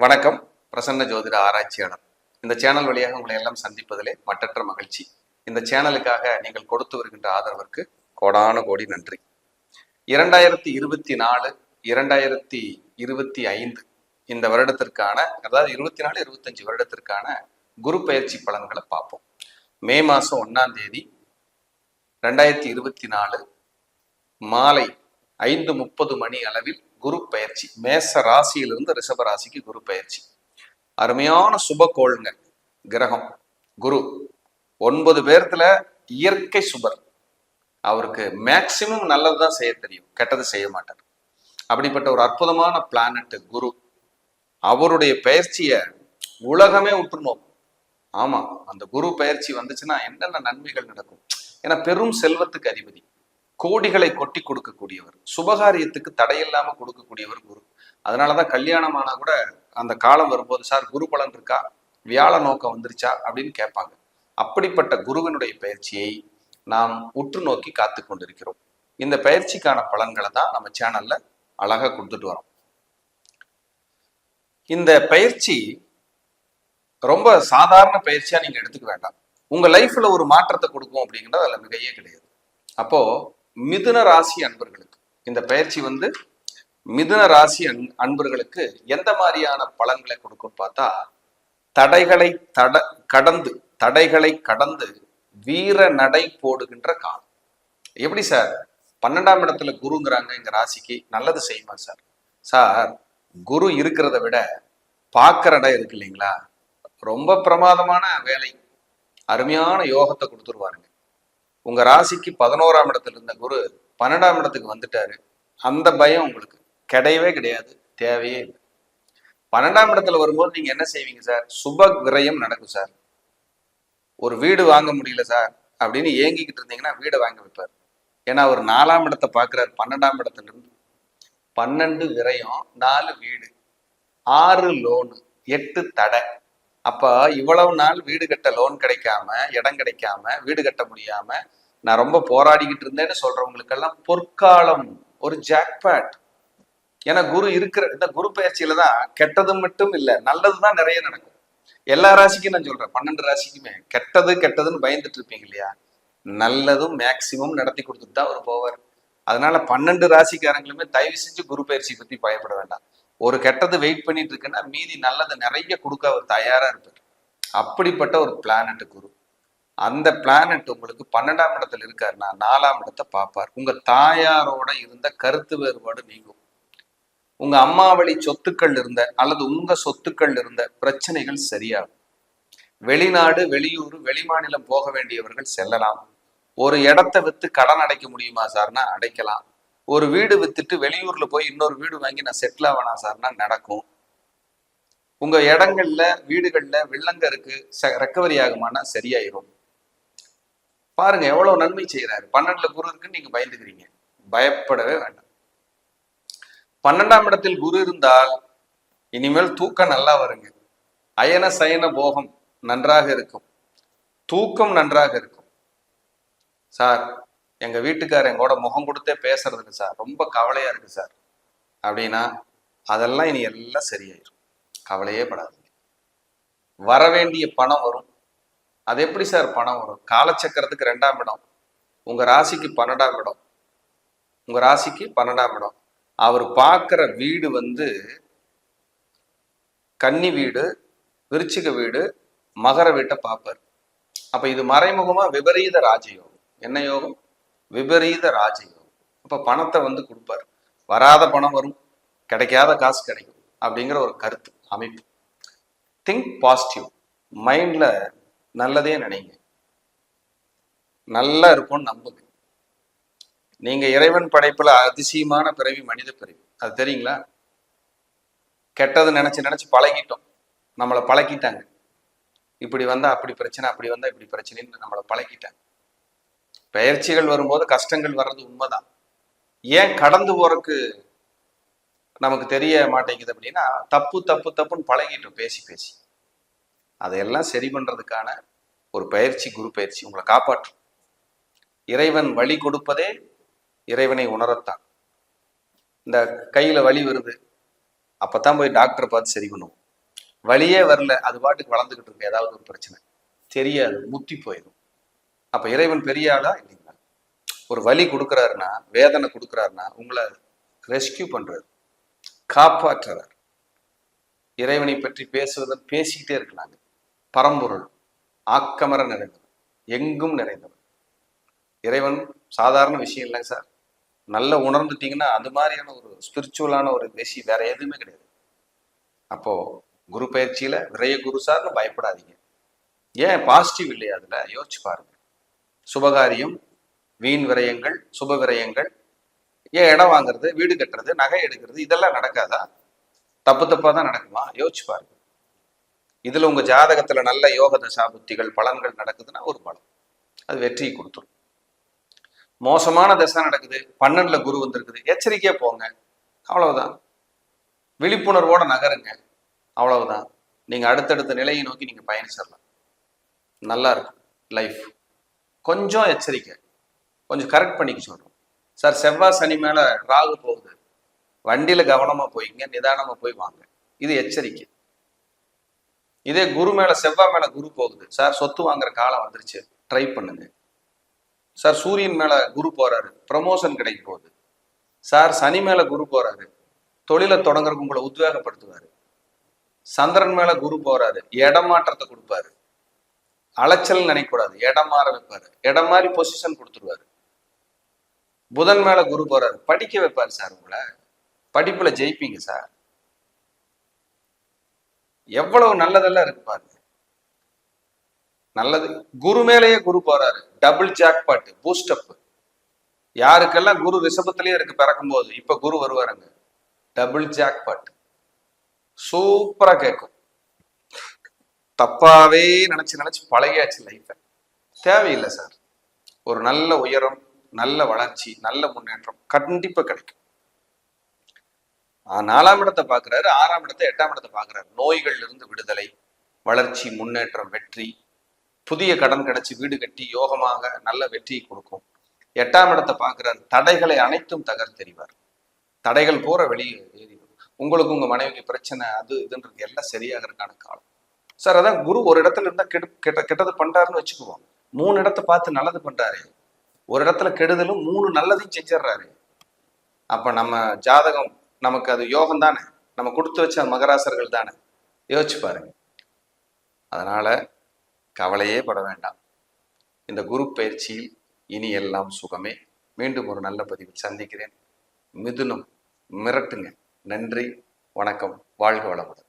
வணக்கம். பிரசன்ன ஜோதிட ஆராய்ச்சியாளர். இந்த சேனல் வழியாக உங்களை எல்லாம் சந்திப்பதிலே மட்டற்ற மகிழ்ச்சி. இந்த சேனலுக்காக நீங்கள் கொடுத்து வருகின்ற ஆதரவிற்கு கோடான கோடி நன்றி. 2024 2025 இந்த வருடத்திற்கான, அதாவது 24 25 வருடத்திற்கான குரு பயிற்சி பலன்களை பார்ப்போம். மே மாசம் 1ஆம் தேதி 2024 மாலை 5:30 மணி அளவில் குரு பயிற்சி. மேச ராசியிலிருந்து ரிஷப ராசிக்கு குரு பயிற்சி. அருமையான சுபகோளுங்க. கிரகம் குரு 9 பேர்த்துல இயற்கை சுபர். அவருக்கு மேக்சிமம் நல்லதுதான் செய்ய தெரியும், கெட்டது செய்ய மாட்டார். அப்படிப்பட்ட ஒரு அற்புதமான பிளானட் குரு. அவருடைய பயிற்சிய உலகமே உற்று நோக்கும். ஆமா, அந்த குரு பயிற்சி வந்துச்சுன்னா என்னென்ன நன்மைகள் நடக்கும்? ஏன்னா பெரும் செல்வத்துக்கு அதிபதி, கோடிகளை கொட்டி கொடுக்கக்கூடியவர், சுபகாரியத்துக்கு தடையில்லாம கொடுக்கக்கூடியவர் குரு. அதனாலதான் கல்யாணமானா கூட அந்த காலம் வரும்போது, சார் குரு பலன் இருக்கா, வியாழ நோக்கம் வந்துருச்சா அப்படின்னு கேட்பாங்க. அப்படிப்பட்ட குருவினுடைய பயிற்சியை நாம் உற்று நோக்கி காத்து கொண்டிருக்கிறோம். இந்த பயிற்சிக்கான பலன்களை தான் நம்ம சேனல்ல அழகா கொடுத்துட்டு வரோம். இந்த பயிற்சி ரொம்ப சாதாரண பயிற்சியா நீங்க எடுத்துக்க வேண்டாம். உங்க லைஃப்ல ஒரு மாற்றத்தை கொடுக்கும் அப்படிங்கிறது அதுல மிகையே கிடையாது. அப்போ மிதுன ராசி அன்பர்களுக்கு இந்த பயிற்சி மிதுன ராசி அன்பர்களுக்கு எந்த மாதிரியான பலன்களை கொடுக்கும் பார்த்தா, தடைகளை கடந்து வீர நடை போடுகின்ற காலம். எப்படி சார் 12ஆம் இடத்துல குருங்கிறாங்க, எங்க ராசிக்கு நல்லது செய்யுமா சார்? சார் குரு இருக்கிறத விட பார்க்கிற இடம் இருக்கு இல்லைங்களா, ரொம்ப பிரமாதமான வேலை, அருமையான யோகத்தை கொடுத்துருவாருங்க. உங்க ராசிக்கு 11ஆம் இடத்துல இருந்த குரு 12ஆம் இடத்துக்கு வந்துட்டாரு. அந்த பயம் உங்களுக்கு கிடையவே கிடையாது, தேவையே இல்லை. 12ஆம் இடத்துல வரும்போது நீங்க என்ன செய்வீங்க சார்? சுப விரயம் நடக்கும் சார். ஒரு வீடு வாங்க முடியல சார் அப்படின்னு ஏங்கிக்கிட்டு இருந்தீங்கன்னா வீடை வாங்க வைப்பார். ஏன்னா அவர் 4ஆம் இடத்தை பார்க்கிறார். 12ஆம் இடத்துல இருந்து 12 விரயம், 4 வீடு, 6 லோனு, 8 தடை. அப்ப இவ்வளவு நாள் வீடு கட்ட லோன் கிடைக்காம, இடம் கிடைக்காம, வீடு கட்ட முடியாம நான் ரொம்ப போராடிக்கிட்டு இருந்தேன்னு சொல்றவங்களுக்கெல்லாம் பொற்காலம், ஒரு ஜாக்பாட். ஏன்னா குரு இருக்கிற இந்த குரு பயிற்சியில தான் கெட்டது மட்டும் இல்லை, நல்லதுதான் நிறைய நடக்கும். எல்லா ராசிக்கும் நான் சொல்றேன், 12 ராசிக்குமே கெட்டதுன்னு பயந்துட்டு இருப்பீங்க இல்லையா, நல்லதும் மேக்சிமம் நடத்தி கொடுத்துட்டு தான் அவர் போவார். அதனால 12 ராசிக்காரங்களுமே தயவு செஞ்சு குரு பயிற்சி பத்தி பயப்பட வேண்டாம். ஒரு கெட்டது வெயிட் பண்ணிட்டு இருக்குன்னா மீதி நல்லது நிறைய கொடுக்க அவர் தயாரா இருப்பார். அப்படிப்பட்ட ஒரு பிளானட் குரு. அந்த பிளானட் உங்களுக்கு 12ஆம் இடத்துல இருக்காருன்னா 4ஆம் இடத்தை பார்ப்பார். உங்க தாயாரோட இருந்த கருத்து வேறுபாடு நீங்கும். உங்க அம்மா வழி சொத்துக்கள் இருந்த அல்லது உங்க சொத்துக்கள் இருந்த பிரச்சனைகள் சரியாகும். வெளிநாடு, வெளியூர், வெளிமாநிலம் போக வேண்டியவர்கள் செல்லலாம். ஒரு இடத்தை வித்து கடன் அடைக்க முடியுமா சார்னா அடைக்கலாம். ஒரு வீடு வித்துட்டு வெளியூர்ல போய் இன்னொரு வீடு வாங்கி நான் செட்டில் ஆகணும் சார்னா நடக்கும். உங்க இடங்கள்ல வீடுகள்ல வில்லங்க இருக்கு, ரெக்கவரி ஆகுமானா சரியாயிரும். பாருங்க எவ்வளவு நன்மை செய்யறாரு. 12ல குரு இருக்குன்னு நீங்க பயந்துக்கிறீங்க, பயப்படவே வேண்டாம். 12ஆம் இடத்தில் குரு இருந்தால் இனிமேல் தூக்கம் நல்லா வருங்க. அயன சயன போகம் நன்றாக இருக்கும், தூக்கம் நன்றாக இருக்கும். சார் எங்க வீட்டுக்காரர் எங்கூட முகம் கொடுத்தே பேசுறதுக்கு சார் ரொம்ப கவலையா இருக்கு சார் அப்படின்னா அதெல்லாம் இனி எல்லாம் சரியாயிரும், கவலையே படாதீங்க. வர வேண்டிய பணம் வரும். அது எப்படி சார் பணம் வரும்? காலச்சக்கரத்துக்கு 2ஆம் இடம், உங்க ராசிக்கு 12ஆம் இடம், உங்க ராசிக்கு 12ஆம் இடம். அவர் பார்க்கிற வீடு கன்னி வீடு, விருச்சிக வீடு, மகர வீட்டை பார்ப்பார். அப்ப இது மறைமுகமா விபரீத ராஜயோகம். என்ன யோகம்? விபரீத ராஜயோகம். அப்ப பணத்தை கொடுப்பார். வராத பணம் வரும், கிடைக்காத காசு கிடைக்கும் அப்படிங்கிற ஒரு கருத்து அமைப்பு. திங்க் பாசிட்டிவ், மைண்ட்ல நல்லதே நினைங்க, நல்லா இருக்கும்னு நம்புங்க. நீங்க இறைவன் படைப்புல அதிசயமான பிறவி மனித பிறவி, அது தெரியுங்களா? கெட்டது நினைச்சு பழகிட்டோம், நம்மளை பழக்கிட்டாங்க. இப்படி வந்தா அப்படி பிரச்சனை, அப்படி வந்தா இப்படி பிரச்சனைன்னு நம்மளை பழக்கிட்டாங்க. பயிற்சிகள் வரும்போது கஷ்டங்கள் வர்றது உண்மைதான். ஏன் கடந்து போறதுக்கு நமக்கு தெரிய மாட்டேங்குது அப்படின்னா தப்புன்னு பழகிட்டோம் பேசி. அதையெல்லாம் சரி பண்றதுக்கான ஒரு பயிற்சி குரு பயிற்சி உங்களை காப்பாற்றும். இறைவன் வழி கொடுப்பதே இறைவனை உணரத்தான். இந்த கையில வலி வருது, அப்பதான் போய் டாக்டரை பார்த்து சரி பண்ணுவோம். வழியே வரல, அது பாட்டுக்கு வளர்ந்துகிட்டு இருக்கு, ஏதாவது ஒரு பிரச்சனை தெரியாது, முத்தி போயிடும். அப்ப இறைவன் பெரிய ஆளா இல்லைங்களா? ஒரு வலி கொடுக்குறாருன்னா, வேதனை கொடுக்குறாருன்னா உங்களை ரெஸ்கியூ பண்றாரு, காப்பாற்றுறார். இறைவனை பற்றி பேசுவதில் பேசிக்கிட்டே இருக்கலாங்க. பரம்பொருள் ஆக்கமர நிறைந்தவன், எங்கும் நிறைந்தவன். இறைவன் சாதாரண விஷயம் இல்லைங்க சார். நல்லா உணர்ந்துட்டீங்கன்னா அது மாதிரியான ஒரு ஸ்பிரிச்சுவலான ஒரு விஷயம் வேற எதுவுமே கிடையாது. அப்போ குரு பயிற்சியில விரைய குரு சார்னு பயப்படாதீங்க. ஏன் பாசிட்டிவ் இல்லையா? அதுல யோசிச்சு பாருங்க. சுபகாரியம், வீண் விரயங்கள், சுப விரயங்கள், ஏன் இடம் வாங்குறது, வீடு கட்டுறது, நகை எடுக்கிறது, இதெல்லாம் நடக்காதா? தப்பு தப்பா தான் நடக்குமா? யோசிச்சு பாருங்க. இதுல உங்க ஜாதகத்துல நல்ல யோக தசா புத்திகள் பலன்கள் நடக்குதுன்னா ஒரு பலம், அது வெற்றியை கொடுத்துரும். மோசமான தசை நடக்குது, 12ல குரு வந்திருக்குது, எச்சரிக்கையா போங்க, அவ்வளவுதான். விழிப்புணர்வோட நகருங்க, அவ்வளவுதான். நீங்க அடுத்தடுத்த நிலையை நோக்கி நீங்க பயணிச்சிடலாம். நல்லா இருக்கும் லைஃப். கொஞ்சம் எச்சரிக்கை, கொஞ்சம் கரெக்ட் பண்ணிக்க சொல்றோம் சார். செவ்வாய் சனி மேல ராகு போகுது, வண்டியில கவனமா போய்ங்க, நிதானமா போய் வாங்க, இது எச்சரிக்கை. இதே குரு மேல செவ்வாய் மேல குரு போகுது சார், சொத்து வாங்குற காலம் வந்துருச்சு, ட்ரை பண்ணுங்க சார். சூரியன் மேல குரு போறாரு, ப்ரமோஷன் கிடைக்க போகுது சார். சனி மேல குரு போறாரு, தொழிலை தொடங்குறதுக்கு உங்களை உத்வேகப்படுத்துவாரு. சந்திரன் மேல குரு போறாரு, இடமாற்றத்தை கொடுப்பாரு. அலைச்சல் நினைக்கக்கூடாது, இடம் மாற வைப்பாரு, இடம் மாறி பொசிஷன் கொடுத்துருவாரு. புதன் மேல குரு போறாரு, படிக்க வைப்பாரு சார். உங்களை படிப்புல ஜெயிப்பீங்க சார். எவ்வளவு நல்லதெல்லாம் இருக்கு பாருங்க. நல்லது. குரு மேலேயே குரு போறாரு, டபுள் ஜாக்பாட், பூஸ்டப். யாருக்கெல்லாம் குரு ரிஷபத்திலேயே இருக்கு பிறக்கும் போது, இப்ப குரு வருவாருங்க, டபுள் ஜாக்பாட். சூப்பரா கேட்கும். தப்பாவே நினைச்சு நினைச்சு பழகியாச்சு லைஃப. தேவையில்லை சார். ஒரு நல்ல உயரம், நல்ல வளர்ச்சி, நல்ல முன்னேற்றம் கண்டிப்பா கிடைக்கும். 4ஆம் இடத்தை பாக்குறாரு, 6ஆம் இடத்தை, 8ஆம் இடத்தை பாக்குறாரு. நோய்கள்ல இருந்து விடுதலை, வளர்ச்சி, முன்னேற்றம், வெற்றி. புதிய கடன் கிடைச்சி வீடு கட்டி யோகமாக நல்ல வெற்றியை கொடுக்கும். 8ஆம் இடத்தை பாக்குறாரு, தடைகளை அனைத்தும் தகர்த்தெறிவார். தடைகள் போற வெளியே ஏறி உங்களுக்கு உங்க மனைவிக்கு பிரச்சனை அது இதுன்றது எல்லாம் சரியாகிறதுக்கான காலம் சார். அதான் குரு ஒரு இடத்துல இருந்தா கெட்டது பண்றாருன்னு வச்சுக்குவோம். 3 இடத்தை பார்த்து நல்லது பண்றாரு, ஒரு இடத்துல கெடுதலும் 3 நல்லதையும் செஞ்சிடறாரு. அப்ப நம்ம ஜாதகம் நமக்கு அது யோகம் தானே, நம்ம கொடுத்து வச்ச மகராசர்கள் தானே. யோசிச்சு பாருங்க. அதனால கவலையே பட வேண்டாம். இந்த குரு பயிற்சியில் இனி எல்லாம் சுகமே. மீண்டும் ஒரு நல்ல பதிவில் சந்திக்கிறேன். மிதுனம் மிரட்டுங்க. நன்றி, வணக்கம், வாழ்க வளமுடன்.